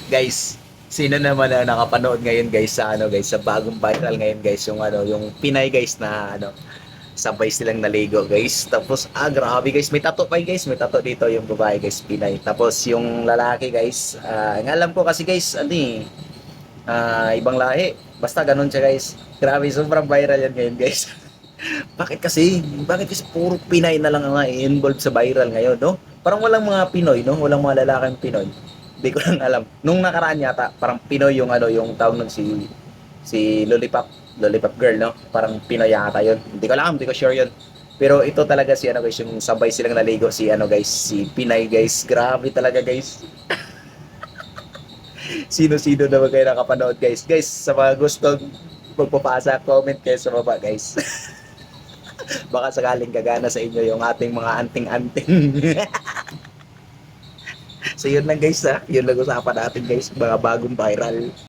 Guys, sino naman ang nakapanood ngayon guys sa ano guys sa bagong viral ngayon guys yung ano yung Pinay guys na ano sabay silang naligo guys. Tapos grabe guys, may tattoo pa guys, may tattoo dito yung babae guys Pinay. Tapos yung lalaki guys, ang alam ko kasi guys ano ibang lahi. Basta ganun siya guys. Grabe, sobrang viral yan ngayon guys. Bakit kasi? Bakit kasi puro Pinay na lang ang involved sa viral ngayon, no? Parang walang mga Pinoy, no? Walang mga lalaking Pinoy. Hindi ko lang alam. Nung nakaraan yata, parang Pinoy yung ano, yung tawag nun si Lollipop Girl, no? Parang Pinoy yata yun. Hindi ko alam, hindi ko sure yun. Pero ito talaga si ano guys, yung sabay silang naligo si ano guys, si Pinay guys. Grabe talaga guys. Sino-sino naman kayo nakapanood guys. Guys, sa mga gustong magpapasa, comment kayo sa baba guys. Baka sakaling gagana sa inyo yung ating mga anting-anting. So yun lang guys ha. Yun lang usapan natin guys. Mga bagong viral.